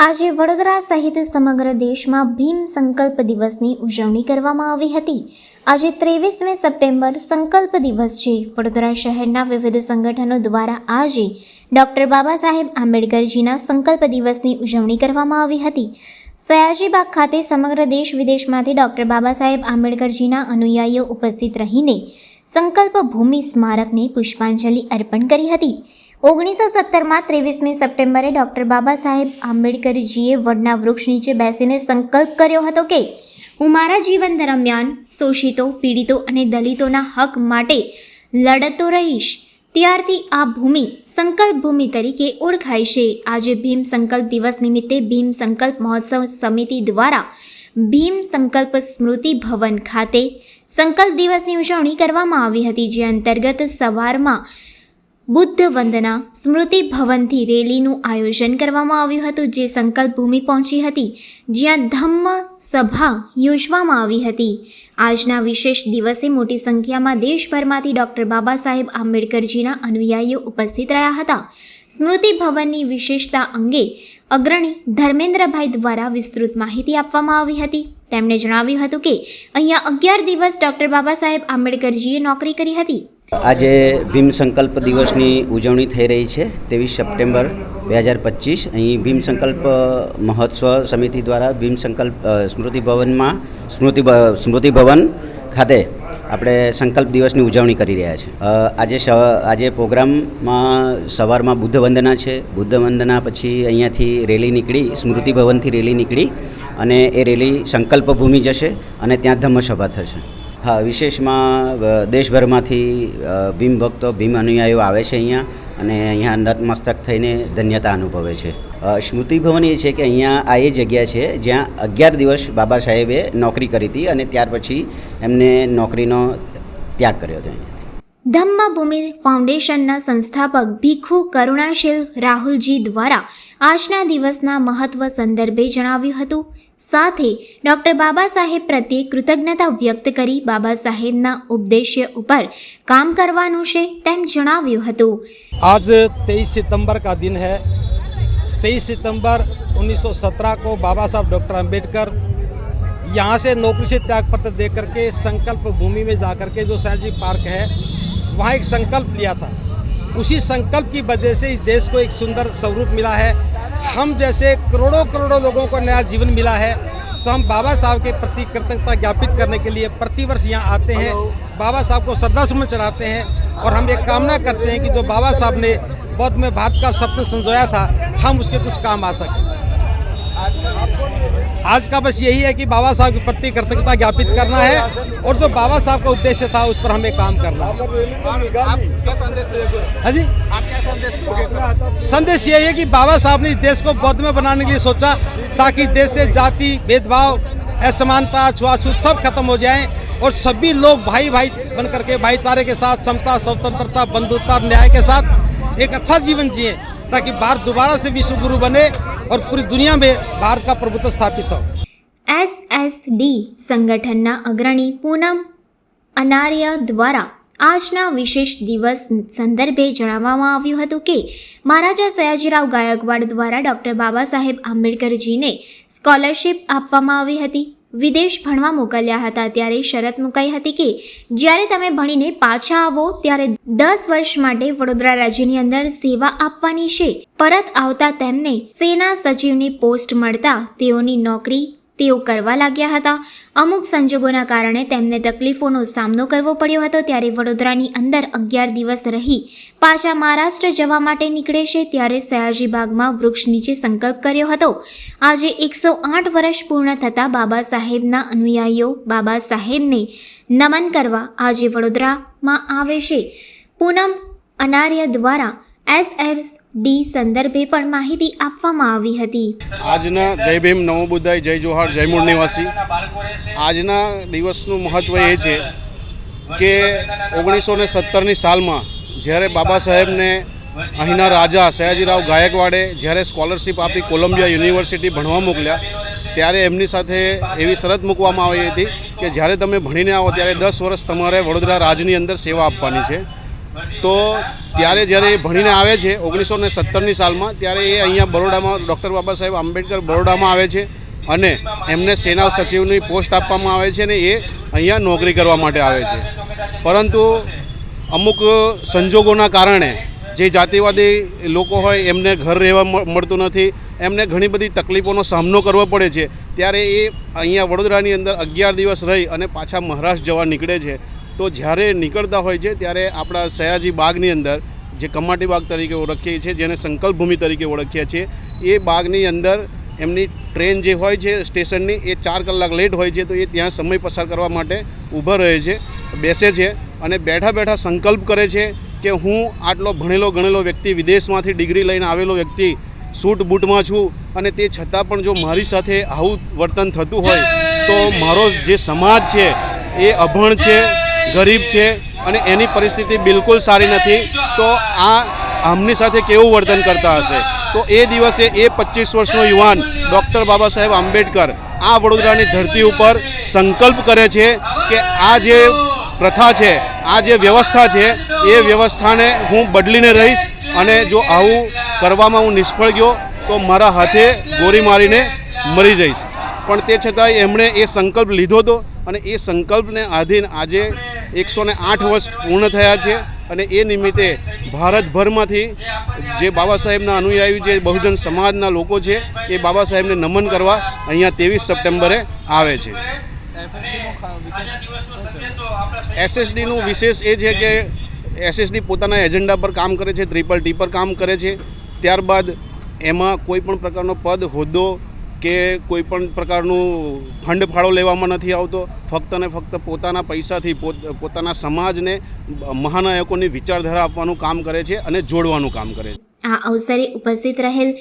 આજે વડોદરા સહિત સમગ્ર દેશમાં ભીમ સંકલ્પ દિવસની ઉજવણી કરવામાં આવી હતી। આજે 23મી સપ્ટેમ્બર સંકલ્પ દિવસ છે। વડોદરા શહેરના વિવિધ સંગઠનો દ્વારા આજે ડૉક્ટર બાબા સાહેબ આંબેડકરજીના સંકલ્પ દિવસની ઉજવણી કરવામાં આવી હતી। સયાજીબાગ ખાતે સમગ્ર દેશ વિદેશમાંથી ડૉક્ટર બાબા સાહેબ આંબેડકરજીના અનુયાયીઓ ઉપસ્થિત રહીને સંકલ્પ ભૂમિ સ્મારકને પુષ્પાંજલિ અર્પણ કરી હતી। 1917માં 23મી સપ્ટેમ્બરે ડૉક્ટર બાબા સાહેબ આંબેડકરજીએ વડના વૃક્ષ નીચે બેસીને સંકલ્પ કર્યો હતો કે હું મારા જીવન દરમિયાન શોષિતો, પીડિતો અને દલિતોના હક માટે લડતો રહીશ। ત્યારથી આ ભૂમિ સંકલ્પ ભૂમિ તરીકે ઓળખાય છે। આજે ભીમ સંકલ્પ દિવસ નિમિત્તે ભીમ સંકલ્પ મહોત્સવ સમિતિ દ્વારા ભીમ સંકલ્પ સ્મૃતિ ભવન ખાતે સંકલ્પ દિવસની ઉજવણી કરવામાં આવી હતી, જે અંતર્ગત સવારમાં બુદ્ધ વંદના સ્મૃતિ ભવનથી રેલીનું આયોજન કરવામાં આવ્યું હતું, જે સંકલ્પ ભૂમિ પહોંચી હતી, જ્યાં ધમ્મ સભા યોજવામાં આવી હતી। આજના વિશેષ દિવસે મોટી સંખ્યામાં દેશભરમાંથી ડૉક્ટર બાબા સાહેબ આંબેડકરજીના અનુયાયીઓ ઉપસ્થિત રહ્યા હતા। સ્મૃતિ ભવનની વિશેષતા અંગે અગ્રણી ધર્મેન્દ્રભાઈ દ્વારા વિસ્તૃત માહિતી આપવામાં આવી હતી। તેમણે જણાવ્યું હતું કે અહીંયા 11 દિવસ ડૉક્ટર બાબા સાહેબ આંબેડકરજીએ નોકરી કરી હતી। આજે ભીમ સંકલ્પ દિવસની ઉજવણી થઈ રહી છે 23 સપ્ટેમ્બર 2025। અહીં ભીમ સંકલ્પ મહોત્સવ સમિતિ દ્વારા ભીમ સંકલ્પ સ્મૃતિ ભવન ખાતે આપણે સંકલ્પ દિવસની ઉજવણી કરી રહ્યા છે। આજે પ્રોગ્રામમાં સવારમાં બુદ્ધ વંદના છે। બુદ્ધ વંદના પછી અહીંયાથી રેલી નીકળી, સ્મૃતિ ભવનથી રેલી નીકળી અને એ રેલી સંકલ્પ ભૂમિ જશે અને ત્યાં ધમ્મસભા થશે। હા, વિશેષમાં દેશભરમાંથી ભીમ ભક્તો, ભીમ અનુયાયીઓ આવે છે અહીંયા અને અહીંયા નતમસ્તક થઈને ધન્યતા અનુભવે છે। સ્મૃતિ ભવન એ છે કે અહીંયા આ એ જગ્યા છે જ્યાં 11 દિવસ બાબા સાહેબે નોકરી કરી હતી અને ત્યાર પછી એમને નોકરીનો ત્યાગ કર્યો હતો। ધમ્મભૂમિ ફાઉન્ડેશનના સંસ્થાપક ભીખુ કરુણાશીલ રાહુલજી દ્વારા આજના દિવસના મહત્વ સંદર્ભે જણાવ્યું હતું। સાથે ડૉક્ટર બાબા સાહેબ પ્રત્યે કૃતજ્ઞતા વ્યક્ત કરી બાબા સાહેબના ઉપદેશ્ય ઉપર કામ કરવાનું છે તેમ જણાવ્યું હતું। आज 23 सितंबर का दिन है। 23 सितंबर 1917 को बाबा साहब डॉक्टर अंबेडकर यहाँ से नौकरी से त्याग पत्र दे करके संकल्प भूमि में जा करके जो सयाजी पार्क है वहाँ एक संकल्प लिया था। उसी संकल्प की वजह से इस देश को एक सुंदर स्वरूप मिला है। हम जैसे करोड़ों करोड़ों लोगों को नया जीवन मिला है। तो हम बाबा साहब के प्रति कृतज्ञता ज्ञापित करने के लिए प्रतिवर्ष यहाँ आते हैं, बाबा साहब को श्रद्धासुमन चढ़ाते हैं और हम एक कामना करते हैं कि जो बाबा साहब ने बौद्ध में भारत का सपना संजोया था, हम उसके कुछ काम आ सकें। आज का बस यही है कि बाबा साहब के प्रति कृतज्ञता ज्ञापित करना है और जो बाबा साहब का उद्देश्य था उस पर हमें काम करना है। हाँ जी, संदेश यही है कि बाबा साहब ने इस देश को बौद्ध में बनाने के लिए सोचा ताकि देश से जाति, भेदभाव, असमानता, छुआछूत सब खत्म हो जाए और सभी लोग भाई भाई बन करके भाईचारे के साथ समता, स्वतंत्रता, बंधुता, न्याय के साथ एक अच्छा जीवन जिए ताकि भारत दोबारा से विश्व गुरु बने और पूरी दुनिया में भारत का प्रभुत्व स्थापित हो। SSD સંગઠનના અગ્રણી પૂનમ અનાર્ય દ્વારા આજના વિશેષ દિવસ સંદર્ભે જણાવવામાં આવ્યું હતું કે મહારાજા સયાજીરાવ ગાયકવાડ દ્વારા ડૉક્ટર બાબા સાહેબ આંબેડકરજીને સ્કોલરશિપ આપવામાં આવી હતી। વિદેશ ભણવા મોકલ્યા હતા ત્યારે શરત મુકાઈ હતી કે જ્યારે તમે ભણીને પાછા આવો ત્યારે 10 વર્ષ માટે વડોદરા રાજ્યની અંદર સેવા આપવાની છે। પરત આવતા તેમને સેના સચિવની પોસ્ટ મળતા તેઓની નોકરી તેઓ કરવા લાગ્યા હતા। અમુક સંજોગોના કારણે તેમને તકલીફોનો સામનો કરવો પડ્યો હતો। ત્યારે વડોદરાની અંદર 11 દિવસ રહી પાછા મહારાષ્ટ્ર જવા માટે નીકળે છે ત્યારે સયાજીબાગમાં વૃક્ષ નીચે સંકલ્પ કર્યો હતો। આજે 108 વર્ષ પૂર્ણ થતાં બાબા સાહેબના અનુયાયીઓ બાબા સાહેબને નમન કરવા આજે વડોદરામાં આવે છે। પૂનમ અનાર્ય દ્વારા SSD સંદર્ભે પણ માહિતી આપવામાં આવી હતી। આજના જય ભીમ, નમો બુદ્ધાય, જય જોહાર, જય મૂળ નિવાસી। આજના દિવસનું મહત્ત્વ એ છે કે 1917ની સાલમાં જ્યારે બાબા સાહેબને અહીંના રાજા સયાજીરાવ ગાયકવાડે જ્યારે સ્કોલરશિપ આપી કોલંબિયા યુનિવર્સિટી ભણવા મોકલ્યા ત્યારે એમની સાથે એવી શરત મૂકવામાં આવી હતી કે જ્યારે તમે ભણીને આવો ત્યારે 10 વર્ષ તમારે વડોદરા રાજની અંદર સેવા આપવાની છે। તો ત્યારે જ્યારે એ ભણીને આવે છે 1970ની સાલમાં, ત્યારે એ અહીંયા બરોડામાં ડૉક્ટર બાબા સાહેબ આંબેડકર બરોડામાં આવે છે અને એમને સેના સચિવની પોસ્ટ આપવામાં આવે છે અને એ અહીંયા નોકરી કરવા માટે આવે છે. પરંતુ અમુક સંજોગોના કારણે જે જાતિવાદી લોકો હોય એમને ઘર રહેવા મળતું નથી, એમને ઘણી બધી તકલીફોનો સામનો કરવો પડે છે. ત્યારે એ અહીંયા વડોદરાની અંદર 11 દિવસ રહી અને પાછા મહારાષ્ટ્ર જવા નીકળે છે. તો જ્યારે નીકળતા હોય છે ત્યારે આપણા સયાજી બાગની અંદર, જે કમાટી બાગ તરીકે ઓળખીએ છીએ, જેને સંકલ્પ ભૂમિ તરીકે ઓળખીએ છીએ, એ બાગની અંદર એમની ટ્રેન જે હોય છે સ્ટેશનની, એ 4 કલાક લેટ હોય છે. તો એ ત્યાં સમય પસાર કરવા માટે ઊભા રહે છે, બેસે છે અને બેઠા બેઠા સંકલ્પ કરે છે કે હું આટલો ભણેલો ગણેલો વ્યક્તિ, વિદેશમાંથી ડિગ્રી લઈને આવેલો વ્યક્તિ, સૂટ બૂટમાં છું અને તે છતાં પણ જો મારી સાથે આવું વર્તન થતું હોય તો મારો જે સમાજ છે એ અભણ છે, ગરીબ છે અને એની પરિસ્થિતિ બિલકુલ સારી નથી. તો આમની સાથે કેવું વર્તન કરતા હશે? તો એ દિવસે એ 25 વર્ષનો યુવાન ડૉક્ટર બાબા સાહેબ આંબેડકર આ વડોદરાની ધરતી ઉપર સંકલ્પ કરે છે કે આ જે પ્રથા છે, આ જે વ્યવસ્થા છે, એ વ્યવસ્થાને હું બદલીને રહીશ અને જો આવું કરવામાં હું નિષ્ફળ ગયો તો મારા હાથે ગોળી મારીને મરી જઈશ. પણ તે છતાંય એમણે એ સંકલ્પ લીધો હતો અને એ સંકલ્પને આધીન આજે 108 વર્ષ પૂર્ણ થયા છે. અને એ નિમિત્તે ભારતભરમાંથી જે બાબા સાહેબના અનુયાયી જે બહુજન સમાજના લોકો છે એ બાબા સાહેબને નમન કરવા અહીંયા 23 સપ્ટેમ્બરે આવે છે. એસએસડીનું વિશેષ એ છે કે એસએસડી પોતાના એજન્ડા પર કામ કરે છે, TTT પર કામ કરે છે. ત્યારબાદ એમાં કોઈ પણ પ્રકારનો પદ, હોદ્દો કે કોઈ પણ પ્રકારનું ફંડ ફાળો લેવામાં નથી આવતો. ફક્ત ને ફક્ત પોતાના પૈસાથી પોતાના સમાજને મહાનાયકોની વિચારધારા આપવાનું કામ કરે છે અને જોડવાનું કામ કરે છે. આ અવસરે ઉપસ્થિત રહેલ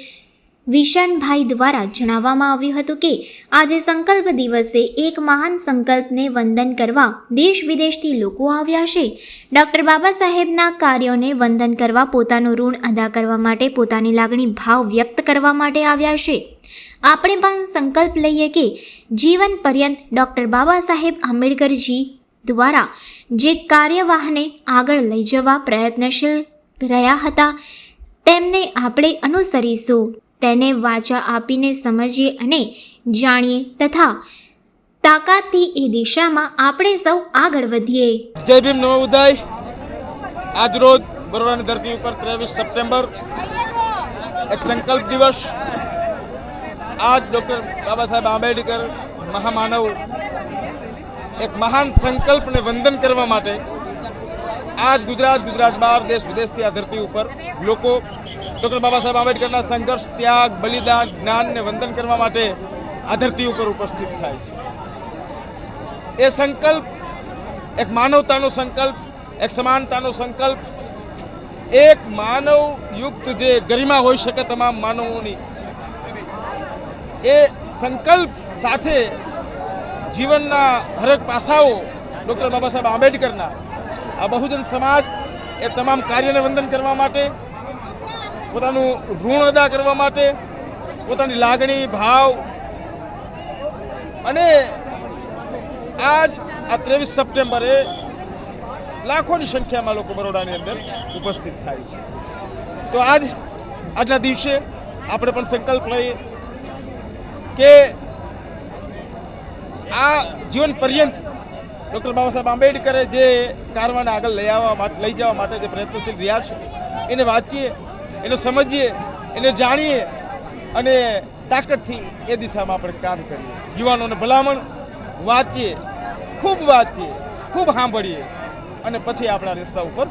વિશાનભાઈ દ્વારા જણાવવામાં આવ્યું હતું કે આજે સંકલ્પ દિવસે એક મહાન સંકલ્પને વંદન કરવા દેશ વિદેશથી લોકો આવ્યા છે. ડૉક્ટર બાબા સાહેબના કાર્યોને વંદન કરવા, પોતાનું ઋણ અદા કરવા માટે, પોતાની લાગણી ભાવ વ્યક્ત કરવા માટે આવ્યા છે. આપણે પણ સંકલ્પ લઈએ કે જીવન પર્યંત ડૉક્ટર બાબા સાહેબ આંબેડકરજી દ્વારા જે કાર્યવાહને આગળ લઈ જવા પ્રયત્નશીલ રહ્યા હતા તેમને આપણે અનુસરીશું. તેને વાચા આપીને સમજીએ અને જાણીએ તથા તાકાતથી એ દિશામાં આપણે સૌ આગળ વધીએ. જય ભીમ, નમો બુદ્ધાય. આજ રોજ બરોડાની ધરતી ઉપર 23 સપ્ટેમ્બર એક સંકલ્પ દિવસ. આજ ડૉક્ટર બાબા સાહેબ આંબેડકર મહામાનવ એક મહાન સંકલ્પને વંદન કરવા માટે આજ ગુજરાત બહાર, દેશ વિદેશથી આ ધરતી ઉપર લોકો ડૉક્ટર બાબા સાહેબ આંબેડકરના સંઘર્ષ, ત્યાગ, બલિદાન, જ્ઞાનને વંદન કરવા માટે આ ધરતી ઉપર ઉપસ્થિત થાય છે. એ સંકલ્પ એક માનવતાનો સંકલ્પ, એક સમાનતાનો સંકલ્પ, એક માનવયુક્ત જે ગરિમા હોઈ શકે તમામ માનવોની, એ સંકલ્પ સાથે જીવનના હરેક પાસાઓ ડૉક્ટર બાબા સાહેબ આંબેડકરના આ બહુજન સમાજ એ તમામ કાર્યને વંદન કરવા માટે, પોતાનું ઋણ અદા કરવા માટે, પોતાની લાગણી, ભાવ અને આજ આ 23 સપ્ટેમ્બરે લાખોની સંખ્યામાં લોકો બરોડાની અંદર ઉપસ્થિત થાય છે. તો આજના દિવસે આપણે પણ સંકલ્પ લઈએ કે આ જીવન પર્યંત ડૉક્ટર બાબા સાહેબ આંબેડકરે જે કારવાને આગળ લઈ જવા માટે જે પ્રયત્નશીલ રહ્યા છે એને વાંચીએ, એને સમજીએ, એને જાણીએ અને તાકાતથી એ દિશામાં આપણે કામ કરીએ. યુવાનોને ભલામણ વાંચીએ, ખૂબ સાંભળીએ અને પછી આપણા રસ્તા ઉપર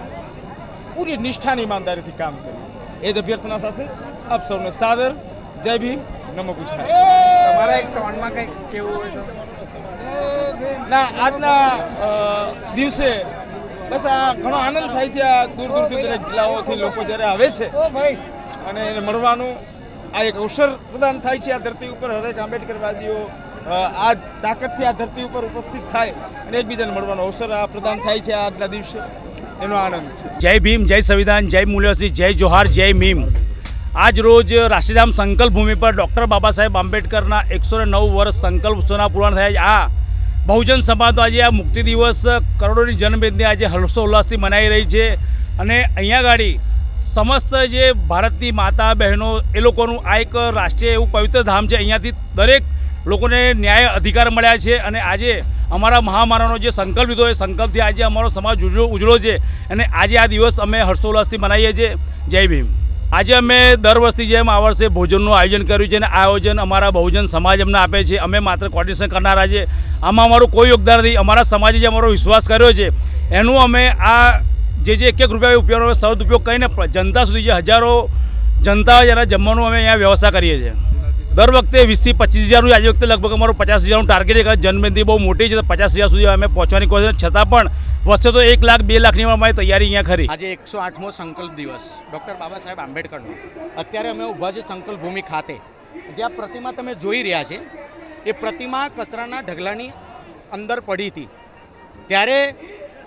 પૂરી નિષ્ઠાની ઈમાનદારીથી કામ કરીએ. એ જ અભ્યર્થના સાથે આપ સૌને સાદર જય ભીમ, નમો બુદ્ધાય. તમારા એક ટોનમાં કંઈક કેવું હોય તો ના, આજના દિવસે બસ આ ઘણો આનંદ થાય છે. આ દૂર દૂરથી દરેક જિલ્લાઓથી લોકો જ્યારે આવે છે અને એને મળવાનું આ એક અવસર પ્રદાન થાય છે. આ ધરતી ઉપર હરેક આંબેડકરવાદીઓ આ તાકાતથી આ ધરતી ઉપર ઉપસ્થિત થાય અને એકબીજાને મળવાનો અવસર આ પ્રદાન થાય છે આજના દિવસે, એનો આનંદ છે. જય ભીમ, જય સંવિધાન, જય મૂલ્યશ્રી, જય જોહાર, જય મીમ. આજ રોજ રાષ્ટ્રીયધામ સંકલ્પ ભૂમિ પર ડૉક્ટર બાબા સાહેબ આંબેડકરના 109 વર્ષ સંકલ્પ ઉત્સવના પૂર્ણ થયા છે. આ બહુજન સમાજનો આજે આ મુક્તિ દિવસ, કરોડોની જન્મદિવસની આજે હર્ષોલ્લાસથી મનાઈ રહી છે. અને અહીંયા ગાડી સમસ્ત જે ભારતની માતા બહેનો એ લોકોનું આ એક રાષ્ટ્રીય એવું પવિત્ર ધામ છે. અહીંયાથી દરેક લોકોને ન્યાય અધિકાર મળ્યા છે અને આજે અમારા મહામારાનો જે સંકલ્પ લીધો એ સંકલ્પથી આજે અમારો સમાજ ઉજળો છે અને આજે આ દિવસ અમે હર્ષોલ્લાસથી મનાવીએ છીએ. જય ભીમ. આજે અમે દર વર્ષની જેમ આ વર્ષે ભોજનનું આયોજન કર્યું છે અને આ આયોજન અમારા બહુજન સમાજ અમને આપે છે. અમે માત્ર કોર્ડિનેશન કરનારા છે. આમાં અમારું કોઈ યોગદાન નથી. અમારા સમાજે જે અમારો વિશ્વાસ કર્યો છે એનું અમે આ જે એક રૂપિયા ઉપયોગ સદુપયોગ કરીને જનતા સુધી જે હજારો જનતા જ્યારે જમવાનું અમે અહીંયા વ્યવસ્થા કરીએ છીએ. દર વખતે 20 થી 25,000નું આજે વખતે લગભગ અમારું 50,000નું ટાર્ગેટ છે. જનમેદની બહુ મોટી છે, 50,000 સુધી અમે પહોંચવાની કોશિશ, છતાં પણ વર્ષે તો 1 લાખ 2 લાખની અમારી તૈયારી અહીંયા ખરી. આજે 108મો સંકલ્પ દિવસ ડૉક્ટર બાબા સાહેબ આંબેડકરનો. અત્યારે અમે ઊભા છે સંકલ્પ ભૂમિ ખાતે, જ્યાં પ્રતિમા તમે જોઈ રહ્યા છે એ પ્રતિમા કચરાના ઢગલાની અંદર પડી હતી. ત્યારે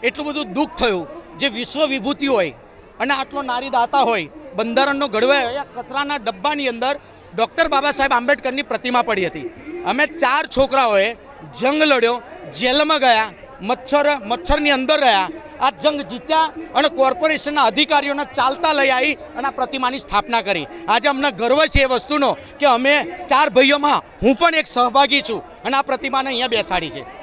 એટલું બધું દુઃખ થયું. જે વિશ્વ વિભૂતિ હોય અને આટલો નારી દાતા હોય, બંધારણનો ઘડવાય, કચરાના ડબ્બાની અંદર ડૉક્ટર બાબા સાહેબ આંબેડકરની પ્રતિમા પડી હતી. અમે 4 છોકરાઓએ જંગ લડ્યો, જેલમાં ગયા, મચ્છરની અંદર રહ્યા, આ જંગ જીત્યા અને કોર્પોરેશનના અધિકારીઓને ચાલતા લઈ આવી અને આ પ્રતિમાની સ્થાપના કરી. આજે અમને ગર્વ છે એ વસ્તુનો કે અમે 4 ભાઈઓમાં હું પણ એક સહભાગી છું અને આ પ્રતિમાને અહીંયા બેસાડી છે.